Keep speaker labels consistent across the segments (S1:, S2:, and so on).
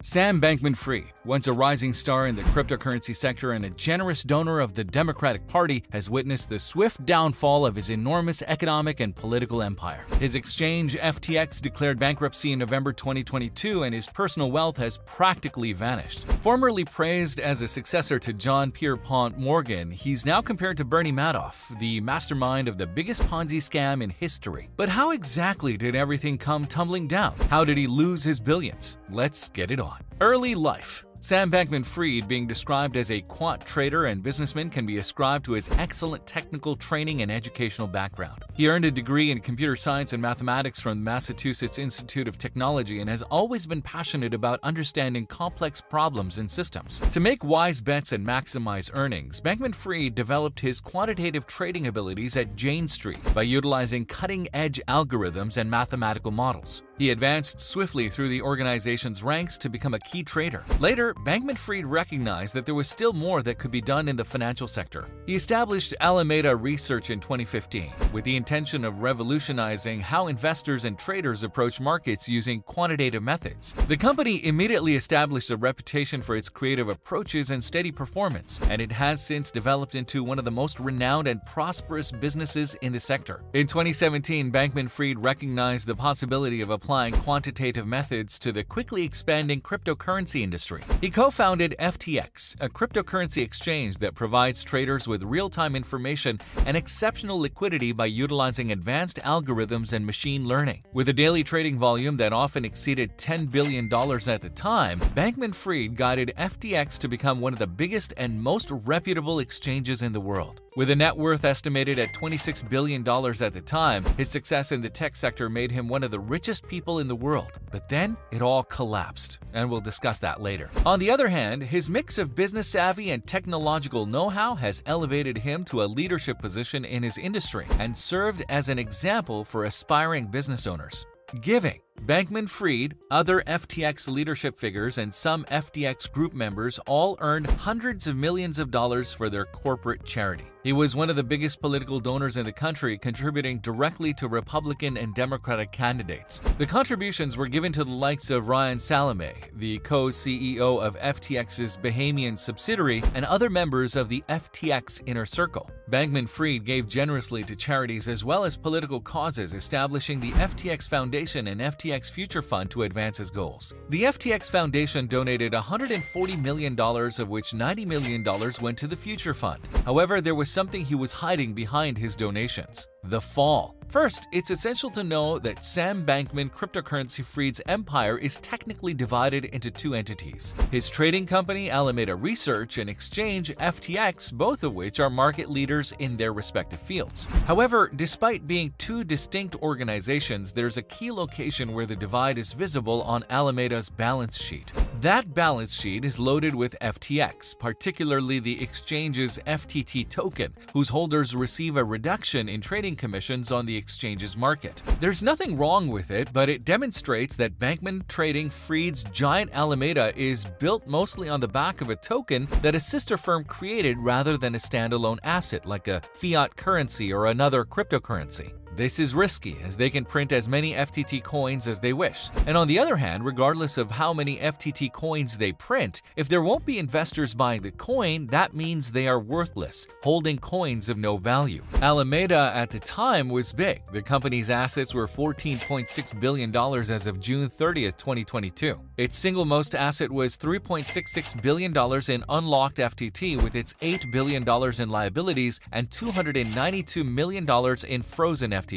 S1: Sam Bankman-Fried, once a rising star in the cryptocurrency sector and a generous donor of the Democratic Party, has witnessed the swift downfall of his enormous economic and political empire. His exchange, FTX, declared bankruptcy in November 2022, and his personal wealth has practically vanished. Formerly praised as a successor to John Pierpont Morgan, he's now compared to Bernie Madoff, the mastermind of the biggest Ponzi scam in history. But how exactly did everything come tumbling down? How did he lose his billions? Let's get it on. Early life. Sam Bankman-Fried, being described as a quant trader and businessman, can be ascribed to his excellent technical training and educational background. He earned a degree in computer science and mathematics from the Massachusetts Institute of Technology and has always been passionate about understanding complex problems and systems. To make wise bets and maximize earnings, Bankman-Fried developed his quantitative trading abilities at Jane Street by utilizing cutting-edge algorithms and mathematical models. He advanced swiftly through the organization's ranks to become a key trader. Later, Bankman-Fried recognized that there was still more that could be done in the financial sector. He established Alameda Research in 2015 with the intention of revolutionizing how investors and traders approach markets using quantitative methods. The company immediately established a reputation for its creative approaches and steady performance, and it has since developed into one of the most renowned and prosperous businesses in the sector. In 2017, Bankman-Fried recognized the possibility of applying quantitative methods to the quickly expanding cryptocurrency industry. He co-founded FTX, a cryptocurrency exchange that provides traders with real-time information and exceptional liquidity by utilizing advanced algorithms and machine learning. With a daily trading volume that often exceeded $10 billion at the time, Bankman-Fried guided FTX to become one of the biggest and most reputable exchanges in the world. With a net worth estimated at $26 billion at the time, his success in the tech sector made him one of the richest people in the world. But then it all collapsed, and we'll discuss that later. On the other hand, his mix of business savvy and technological know-how has elevated him to a leadership position in his industry and served as an example for aspiring business owners. Giving. Bankman-Fried, other FTX leadership figures, and some FTX group members all earned hundreds of millions of dollars for their corporate charity. He was one of the biggest political donors in the country, contributing directly to Republican and Democratic candidates. The contributions were given to the likes of Ryan Salame, the co-CEO of FTX's Bahamian subsidiary, and other members of the FTX inner circle. Bankman-Fried gave generously to charities as well as political causes, establishing the FTX Foundation and FTX Future Fund to advance his goals. The FTX Foundation donated $140 million, of which $90 million went to the Future Fund. However, there was something he was hiding behind his donations: the fall. First, it's essential to know that Sam Bankman-Fried's empire is technically divided into two entities: his trading company, Alameda Research, and exchange, FTX, both of which are market leaders in their respective fields. However, despite being two distinct organizations, there's a key location where the divide is visible on Alameda's balance sheet. That balance sheet is loaded with FTX, particularly the exchange's FTT token, whose holders receive a reduction in trading commissions on the exchange's market. There's nothing wrong with it, but it demonstrates that Bankman-Fried's giant Alameda is built mostly on the back of a token that a sister firm created rather than a standalone asset like a fiat currency or another cryptocurrency. This is risky, as they can print as many FTT coins as they wish. And on the other hand, regardless of how many FTT coins they print, if there won't be investors buying the coin, that means they are worthless, holding coins of no value. Alameda at the time was big. The company's assets were $14.6 billion as of June 30th, 2022. Its single most asset was $3.66 billion in unlocked FTT, with its $8 billion in liabilities and $292 million in frozen FTT.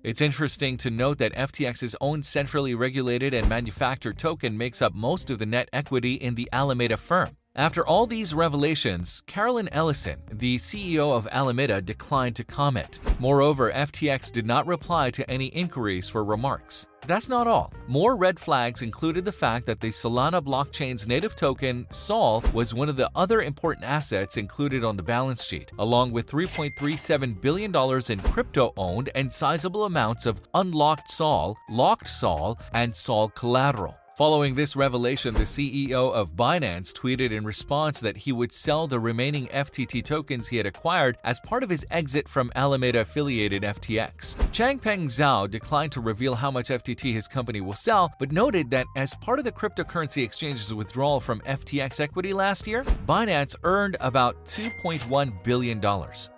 S1: It's interesting to note that FTX's own centrally regulated and manufactured token makes up most of the net equity in the Alameda firm. After all these revelations, Carolyn Ellison, the CEO of Alameda, declined to comment. Moreover, FTX did not reply to any inquiries for remarks. That's not all. More red flags included the fact that the Solana blockchain's native token, SOL, was one of the other important assets included on the balance sheet, along with $3.37 billion in crypto-owned and sizable amounts of unlocked SOL, locked SOL, and SOL collateral. Following this revelation, the CEO of Binance tweeted in response that he would sell the remaining FTT tokens he had acquired as part of his exit from Alameda-affiliated FTX. Changpeng Zhao declined to reveal how much FTT his company will sell, but noted that as part of the cryptocurrency exchange's withdrawal from FTX equity last year, Binance earned about $2.1 billion.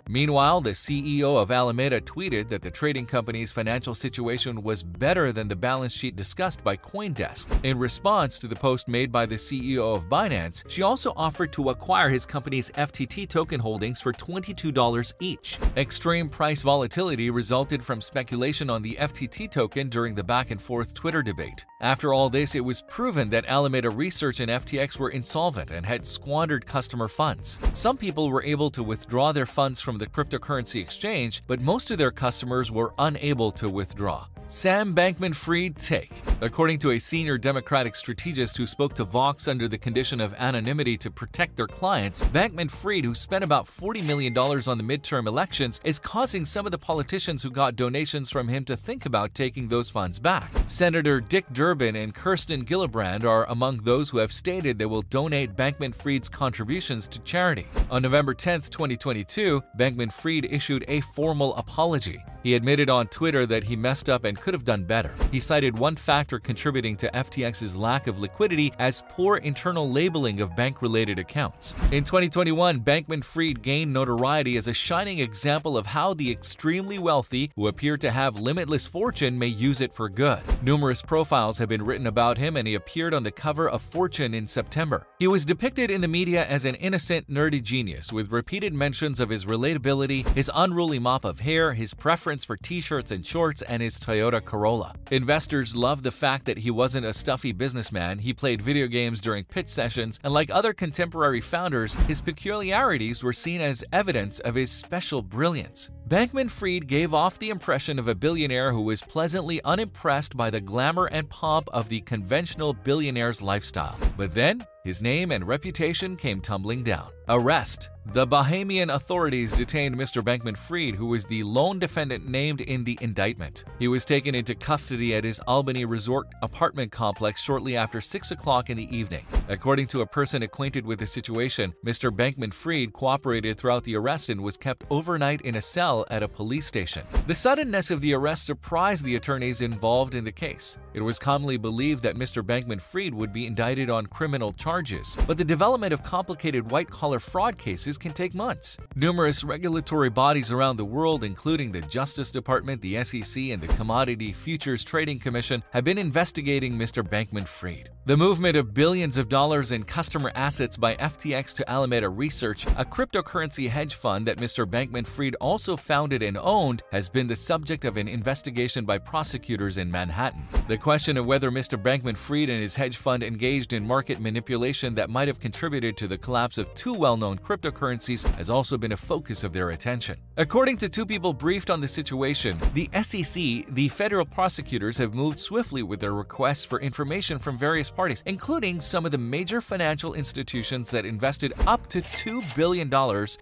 S1: Meanwhile, the CEO of Alameda tweeted that the trading company's financial situation was better than the balance sheet discussed by CoinDesk. In response to the post made by the CEO of Binance, she also offered to acquire his company's FTT token holdings for $22 each. Extreme price volatility resulted from speculation on the FTT token during the back-and-forth Twitter debate. After all this, it was proven that Alameda Research and FTX were insolvent and had squandered customer funds. Some people were able to withdraw their funds from the cryptocurrency exchange, but most of their customers were unable to withdraw. Sam Bankman-Fried Take. According to a senior Democratic strategist who spoke to Vox under the condition of anonymity to protect their clients, Bankman-Fried, who spent about $40 million on the midterm elections, is causing some of the politicians who got donations from him to think about taking those funds back. Senator Dick Durbin and Kirsten Gillibrand are among those who have stated they will donate Bankman-Fried's contributions to charity. On November 10, 2022, Bankman-Fried issued a formal apology. He admitted on Twitter that he messed up and could have done better. He cited one factor contributing to FTX's lack of liquidity as poor internal labeling of bank-related accounts. In 2021, Bankman-Fried gained notoriety as a shining example of how the extremely wealthy, who appear to have limitless fortune, may use it for good. Numerous profiles have been written about him, and he appeared on the cover of Fortune in September. He was depicted in the media as an innocent, nerdy genius, with repeated mentions of his relatability, his unruly mop of hair, his preference for t-shirts and shorts, and his Toyota Corolla. Investors loved the fact that he wasn't a stuffy businessman. He played video games during pitch sessions, and like other contemporary founders, his peculiarities were seen as evidence of his special brilliance. Bankman-Fried gave off the impression of a billionaire who was pleasantly unimpressed by the glamour and pomp of the conventional billionaire's lifestyle. But then, his name and reputation came tumbling down. Arrest. The Bahamian authorities detained Mr. Bankman-Fried, who was the lone defendant named in the indictment. He was taken into custody at his Albany Resort apartment complex shortly after 6 o'clock in the evening. According to a person acquainted with the situation, Mr. Bankman-Fried cooperated throughout the arrest and was kept overnight in a cell at a police station. The suddenness of the arrest surprised the attorneys involved in the case. It was commonly believed that Mr. Bankman-Fried would be indicted on criminal charges, but the development of complicated white-collar fraud cases can take months. Numerous regulatory bodies around the world, including the Justice Department, the SEC, and the Commodity Futures Trading Commission, have been investigating Mr. Bankman-Fried. The movement of billions of dollars in customer assets by FTX to Alameda Research, a cryptocurrency hedge fund that Mr. Bankman-Fried also founded and owned, has been the subject of an investigation by prosecutors in Manhattan. The question of whether Mr. Bankman-Fried and his hedge fund engaged in market manipulation that might have contributed to the collapse of two well-known cryptocurrencies has also been a focus of their attention. According to two people briefed on the situation, the SEC, the federal prosecutors, have moved swiftly with their requests for information from various parties, including some of the major financial institutions that invested up to $2 billion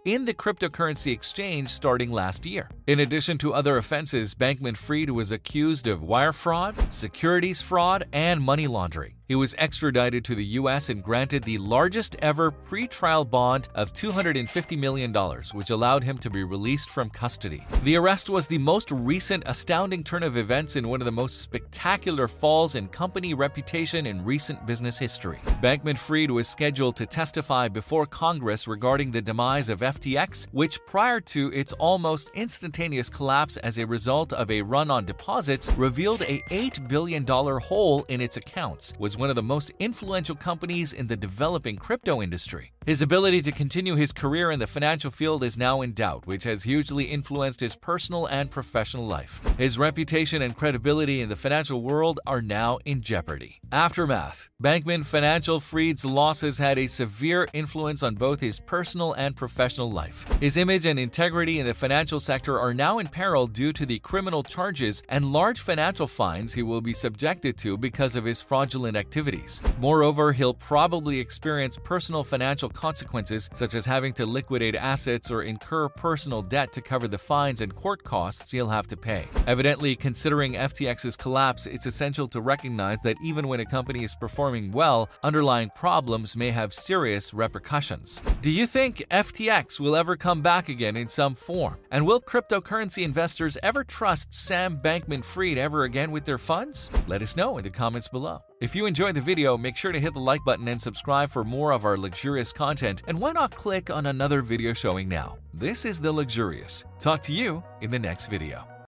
S1: in the cryptocurrency exchange starting last year. In addition to other offenses, Bankman-Fried was accused of wire fraud, securities fraud, and money laundering. He was extradited to the U.S. and granted the largest ever pre-trial bond of $250 million, which allowed him to be released from custody. The arrest was the most recent astounding turn of events in one of the most spectacular falls in company reputation in recent business history. Bankman-Fried was scheduled to testify before Congress regarding the demise of FTX, which prior to its almost instantaneous collapse as a result of a run on deposits, revealed a $8 billion hole in its accounts, was one of the most influential companies in the developing crypto industry. His ability to continue his career in the financial field is now in doubt, which has hugely influenced his personal and professional life. His reputation and credibility in the financial world are now in jeopardy. Aftermath. Bankman-Fried's losses had a severe influence on both his personal and professional life. His image and integrity in the financial sector are now in peril due to the criminal charges and large financial fines he will be subjected to because of his fraudulent activities. activities. Moreover, he'll probably experience personal financial consequences, such as having to liquidate assets or incur personal debt to cover the fines and court costs he'll have to pay. Evidently, considering FTX's collapse, it's essential to recognize that even when a company is performing well, underlying problems may have serious repercussions. Do you think FTX will ever come back again in some form? And will cryptocurrency investors ever trust Sam Bankman-Fried ever again with their funds? Let us know in the comments below. If you enjoyed the video, make sure to hit the like button and subscribe for more of our luxurious content, and why not click on another video showing now? This is The Luxurious. Talk to you in the next video.